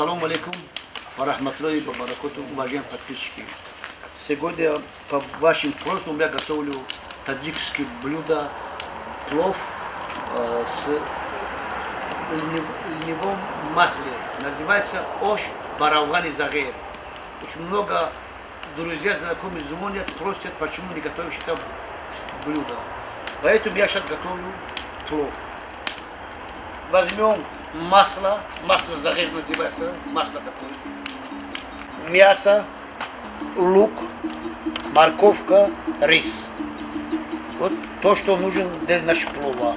Ассаламу алейкум, варахматуллахи ва баракатуху, уважаемые подписчики. Сегодня по вашим просьбам я готовлю таджикские блюда, плов с льневом масле. Называется ош баравгани загир. Очень много друзей, знакомых звонят, просят, почему не готовишь это блюдо. Поэтому я сейчас готовлю плов. Возьмем масло загир называется, масло такое, мясо, лук, морковка, рис. Вот то, что нужно для нашего плова.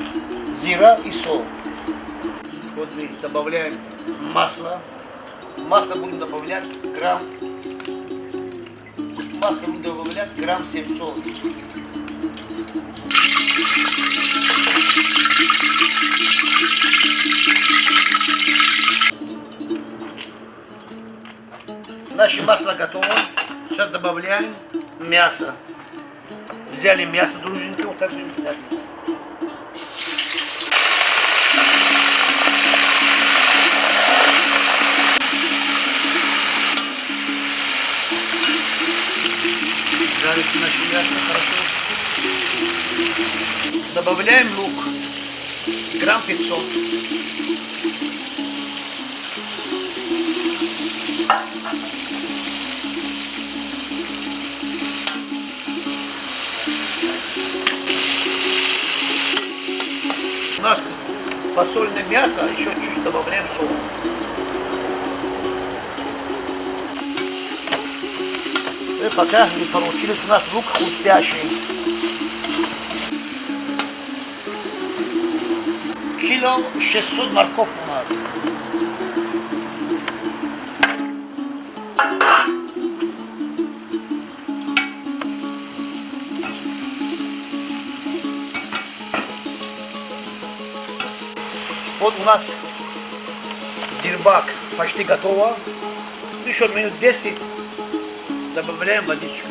Зира и соль. Вот мы добавляем масло. Масло будем добавлять грамм 700. Наше масло готово. Сейчас добавляем мясо. Взяли мясо, друженьки, вот так же. Жарится наше мясо хорошо. Добавляем лук. Грамм 500. У нас посоленное мясо, еще чуть-чуть добавляем соль. И пока не получились у нас лук хрустящий. Кило 600 морковки у нас. Вот у нас дирбак почти готово. Еще минут 10 добавляем водичку.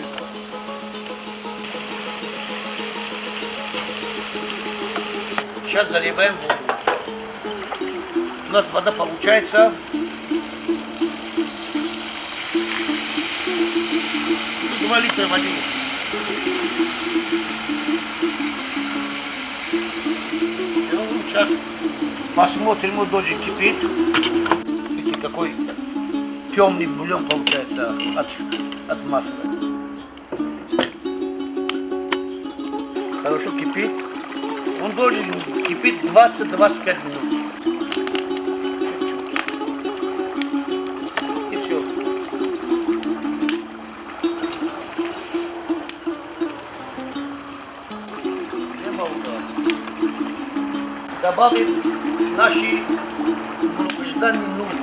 Сейчас заливаем воду. У нас вода получается 2 литра воды. Сейчас посмотрим, вот дольше кипит. Видите, какой темный бульон получается от масла. Хорошо кипит. Он должен кипеть 20-25 минут. Чуть-чуть. И все. Добавим наши долгожданный нут.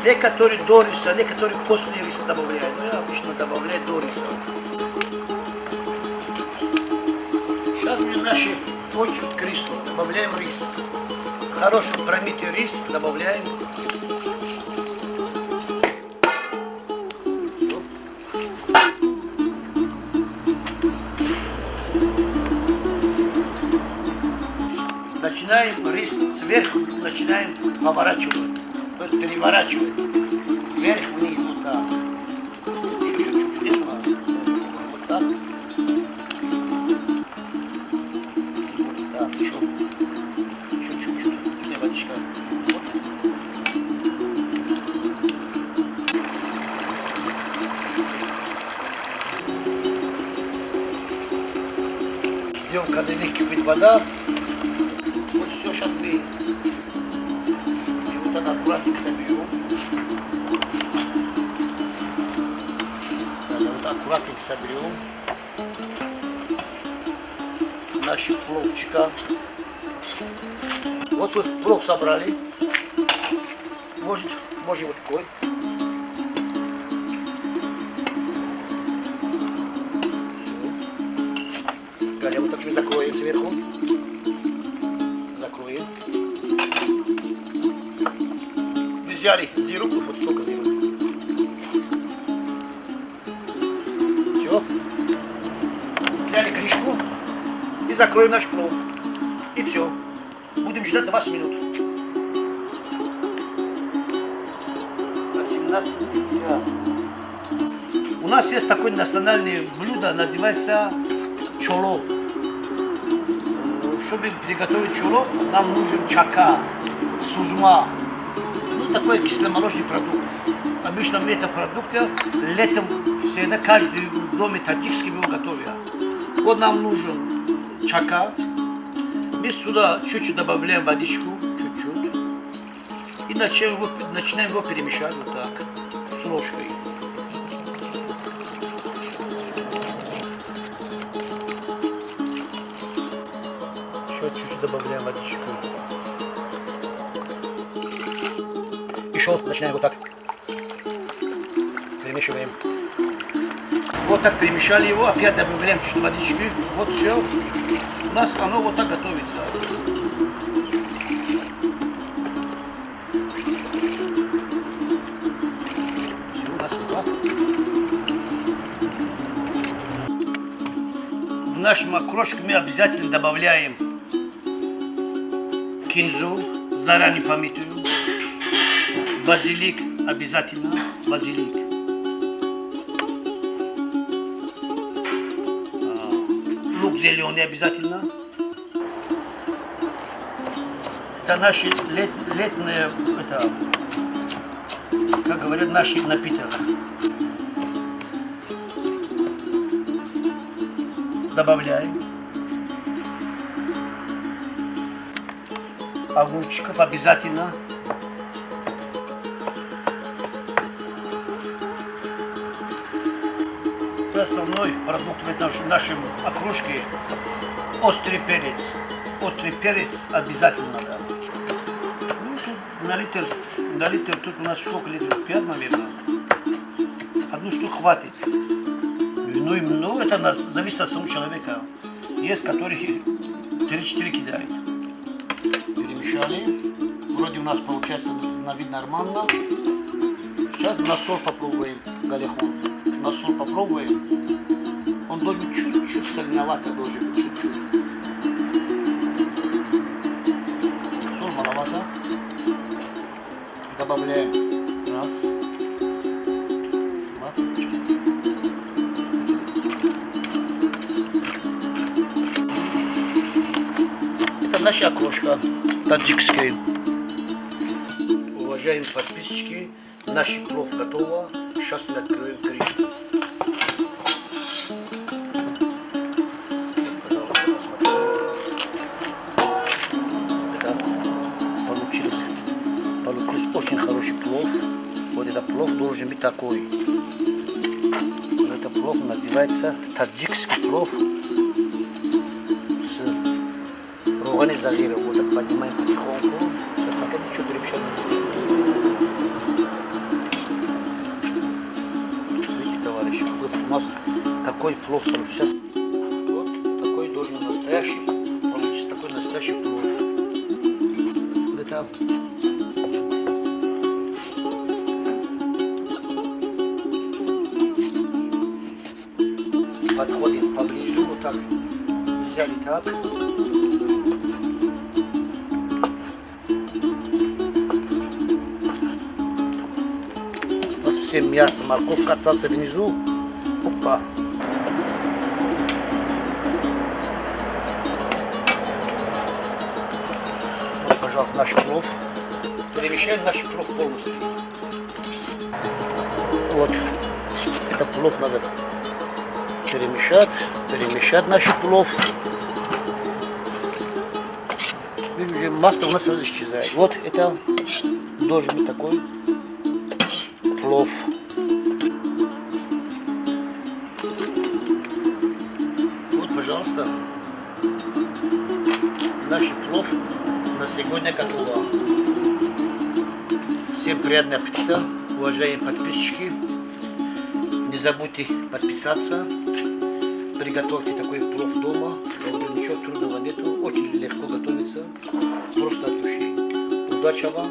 Некоторые до риса, некоторые после риса добавляют. Но я обычно добавляю до риса. Сейчас мы наши очередь к рису. Добавляем рис. Хороший промытый рис добавляем. Начинаем рис сверху, начинаем поворачивать. То есть переворачивать. Вверх-вниз, вот так. Еще чуть-чуть здесь у нас. Вот так. Вот так, еще. Еще чуть-чуть. Где водичка? Вот. Ждем, когда выкипит вода. Вот все, сейчас мы вот аккуратненько соберем. Вот аккуратненько соберем. Наши пловчика. Вот плов собрали. Может вот такой. Далее вот так же закроем сверху. Закроем. Взяли зиру, вот столько зиру. Все. Взяли крышку. закроем наш плов. И все. Будем ждать 20 минут. 18:50. У нас есть такое национальное блюдо, называется чоло. Чтобы приготовить чоло, нам нужен чака, сузма. Ну, такой кисломолочный продукт. Обычно мы это продукты летом всегда каждый в доме таджикский его готовят. Вот нам нужен чака. Мы сюда чуть-чуть добавляем водичку, чуть-чуть. И начинаем его перемешать вот так, с ложкой. Еще чуть-чуть добавляем водичку. Еще начинаем вот так. Перемешиваем. Вот так перемешали его, опять добавляем чуть-чуть водички. Вот все. У нас оно вот так готовится. Все, у нас вот так. В нашем окрошке мы обязательно добавляем кинзу, заранее помытую. Базилик обязательно, базилик. Лук зеленый обязательно. Это наши летние, это, как говорят, наши напитки. Добавляем. Огурчиков обязательно. Основной продукт в этом нашем окрошке острый перец. Острый перец обязательно надо. Ну, тут на литр тут у нас сколько литров? 5, наверное. Одну штуку хватит. Ну, это зависит от самого человека. Есть, которые 3-4 кидают. Перемешали. Вроде у нас получается на вид нормально. Сейчас на соль попробуем галехон. На соль попробуем. Он должен чуть-чуть соленовато, должен быть чуть-чуть. Соль маловато. Добавляем. Раз. Два. Это наша окрошка таджикская. Уважаемые подписчики, наш плов готово. Сейчас мы откроем крышку. Получился очень хороший плов. Вот этот плов должен быть такой. Вот этот плов называется таджикский плов с рогани загира. Вот так поднимаем потихоньку. Сейчас пока ничего перемешать не будет. У нас такой плов получится. Вот такой должен настоящий. Получится такой настоящий плов. Это подходим поближе, вот так взяли так. У нас все мясо, морковка остался внизу. Опа. Вот, пожалуйста, наш плов. Перемещаем наш плов полностью. Вот. Это плов надо перемешать наш плов. Видите, масло у нас сразу исчезает. Вот это должен быть такой плов. Пожалуйста, наш плов на сегодня готово. Всем приятного аппетита, уважаемые подписчики. Не забудьте подписаться. Приготовьте такой плов дома. Ничего трудного нету, очень легко готовится. Просто от души. Удачи вам,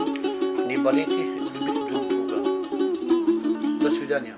не болейте, любите друг друга. До свидания.